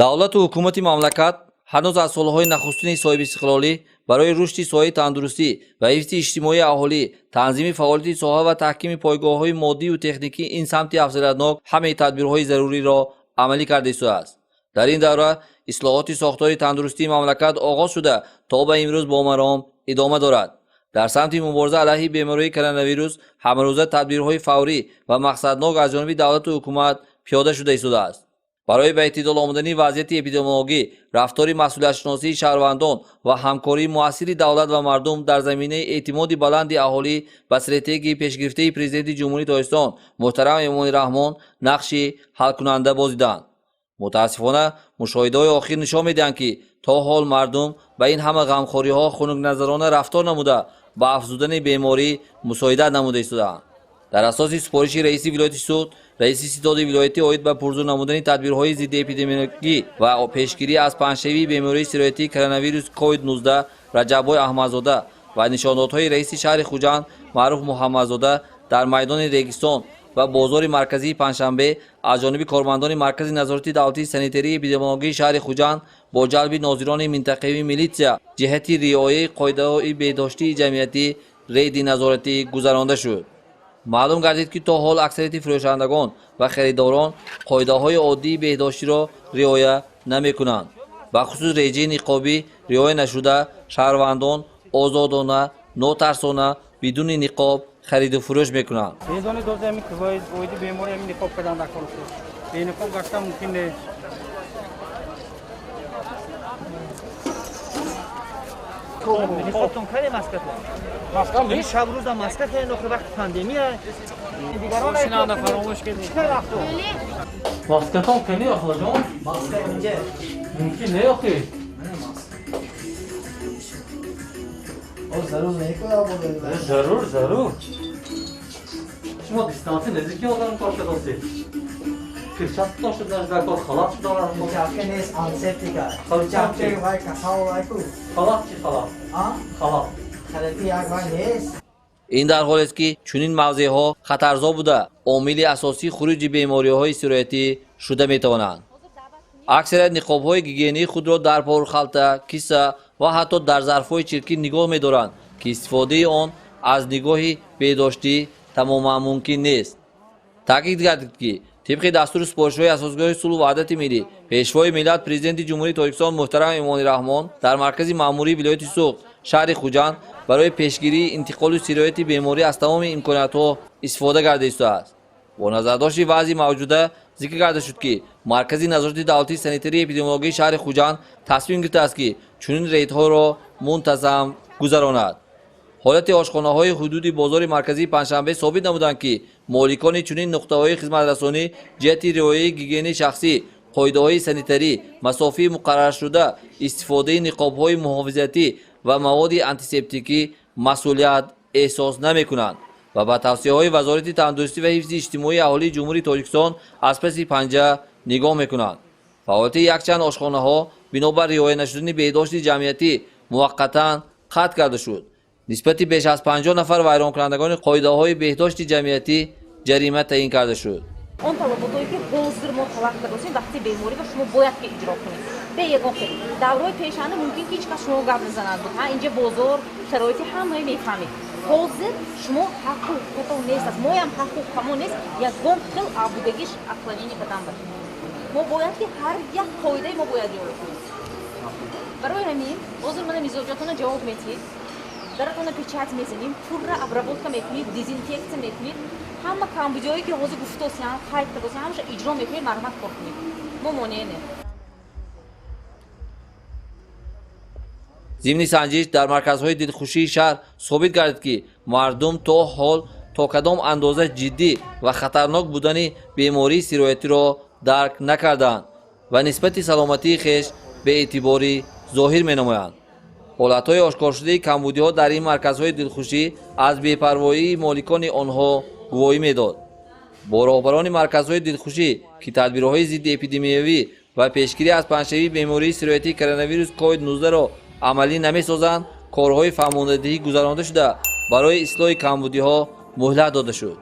давлату ҳукумати мамлакат ҳанӯз аз солҳои нахустини соҳибистиқлолӣ барои рушди соҳаи тандурустӣ ва ҳифзи иҷтимоии аҳолӣ, танзими фаъолияти соҳа ва таҳкими пойгоҳҳои моддию техникӣ ин самти афзалиятнок ҳамаи тадбирҳои заруриро амалӣ карда истодааст. дар ин давра ислоҳоти сохтори тандурустии мамлакат оғоз шуда то ба имрӯз бо маром идома дорад. дар самти мубориза алайҳи бемории коронавирус ҳамрӯза тадбирҳои фаврӣ ва мақсаднок аз ҷониби давлату ҳукумат пиёда шуда истодааст. барои ба эътидол омадани вазъияти эпидемиологӣ, рафтори масъулиятшиносии шаҳрвандон ва ҳамкории муассири давлат ва мардум дар заминаи эътимоди баланди аҳолӣ ба стратегияи пешгирифтаи президенти ҷумҳурии Тоҷикистон муҳтарам Эмомали Раҳмон нақши ҳалкунанда бозиданд. мутаассифона мушоҳидаҳои охир нишон медиҳанд, ки то ҳол мардум ба ин ҳама ғамхориҳо хунукназарона рафтор намуда ба афзудани беморӣ мусоидат намуда истодаанд. дар асоси супориши раиси вилояти суд, раиси ситоди вилоятӣ оид ба пурзур намудани тадбирҳои зидди эпидемиологӣ ва пешгирӣ аз паҳншавии бемории сироятии коронавирус COVID-19 Раҷаббой Аҳмадзода ва нишондодҳои раиси шаҳри Хуҷанд Маъруф Муҳаммадзода дар майдони Регистон ва бозори марказии Панҷшанбе аз ҷониби кормандони маркази назорати давлатии санитарии эпидемиологии шаҳри Хуҷанд бо ҷалби нозирони минтақавии милитсия ҷиҳати риояи қоидаҳои беҳдоштии ҷамъиятӣ рейди назоратӣ гузаронда шуд. маълум гардид, ки то ҳол аксарияти фурӯшандагон ва харидорон қоидаҳои оддии беҳдоштиро риоя намекунанд. бахусус реҷаи ниқобӣ риоя нашуда шаҳрвандон озодона, нотарсона бидуни ниқоб хариду фурӯш мекунанд. نقابتون خیلی مسکت بود. این شب روز مسکت خیلی نخل وقت پاندمیه. دیگران اینا فراموش کردیم. چه رفتو؟ مسکت هم خیلی آخه جان. مسکت اینجا. ممکن نه آخه. ضرور نہیں کوئی آباد ضرور. شما دیستانسی نزدیکی آدم کار کرده. کشت داشت در کار خلاص داره. چاکه نیست آنسپتیکا. چاکه وای کساو وای کو. خلاص چی خلاص؟ خلاص. خلاصی یک وای نیست. ин дар ҳоле аст, ки чунин мавзеъҳо хатарзо буда омили асосии хуруҷи бемориҳои сироятӣ шуда метавонанд. аксарият ниқобҳои гигиении худро дар порухалта, киса ва ҳатто дар зарфҳои чиркӣ нигоҳ медоранд, ки истифодаи он аз нигоҳи беҳдоштӣ тамоман мумкин нест. таъкид гардид, ки тибқи дастури супоришҳои асосгоҳи сулҳу ваҳдати миллӣ, пешвои миллат президенти ҷумҳурии Тоҷикистон муҳтарам Эмомали Раҳмон дар маркази маъмурии вилояти Суғд шаҳри Хуҷанд барои пешгирии интиқоли сирояти беморӣ аз тамоми имкониятҳо истифода карда истодааст. бо назардошти вазъи мавҷуда зикр карда шуд, ки маркази назорати давлатии санитарии эпидемиологии шаҳри Хуҷанд тасмим гирифтааст, ки чунин рейдҳоро мунтазам гузаронад. ҳолати ошхонаҳои ҳудуди бозори марказии Панҷшанбе собит намуданд, ки моликони чунин нуқтаҳои хизматрасонӣ ҷиҳати риояи гигиении шахсӣ, қоидаҳои санитарӣ, масофаи муқарраршуда, истифодаи ниқобҳои муҳофизатӣ ва маводи антисептикӣ масъулият эҳсос намекунанд ва ба тавсияҳои вазорати тандурустӣ ва ҳифзи иҷтимоии аҳолии ҷумҳурии Тоҷикистон аз паси панҷа нигоҳ мекунанд. фаъолияти якчанд ошхонаҳо бинобар риоя нашудани беҳдошти ҷамъиятӣ муваққатан қатъ карда шуд. нисбати беш аз 50 нафар вайронкунандагони қоидаҳои беҳдошти ҷамъиятӣ ҷарима таъин карда шуд. он талаботое ки ҳозир мо талаб кардем вақти беморӣ ва шумо бояд ки иҷро кунед. бе ягон хел давраҳои пешанда мумкин ки ҳеҷ кас шумо гап назанад. инҷа бозор шароити ҳамаи мефаҳмед. ҳозир шумо ҳаққу ҳуқуқатон нест аст. моям ҳаққу ҳуқуқамон нест. ягон хел абудагиш ақланини қадам бад. мо бояд ки ҳар як қоидаи мо бояд риоя кунем. барои ҳамин ҳозир мана мизоҷатона ҷавоб медиҳед. даратона печат мезанем, пурра обработка мекунед, дезинфексия мекунед. ҳама камбудиҳое ки ҳозир гуфтосиям, хайд кардосиям, ҳамаша иҷро мекунед, марҳамат кор кунед. мо монеъ не. зимни санҷиш дар марказҳои дилхушии шаҳр собит гардид, ки мардум то ҳол то кадом андоза ҷиддӣ ва хатарнок будани бемории сироятиро дарк накардаанд ва нисбати саломатии хеш беэътиборӣ зоҳир менамоянд. ҳолатҳои ошкоршудаи камбудиҳо дар ин марказҳои дилхушӣ аз бепарвоии моликони онҳо гувоҳӣ медод. бо роҳбарони марказҳои дилхушӣ, ки тадбирҳои зидди эпидемиявӣ ва пешгирӣ аз паҳншавии бемории сироятии коронавирус COVID-19-ро амалӣ намесозанд, корҳои фаҳмондадиҳӣ гузаронида шуда барои ислоҳи камбудиҳо муҳлат дода шуд.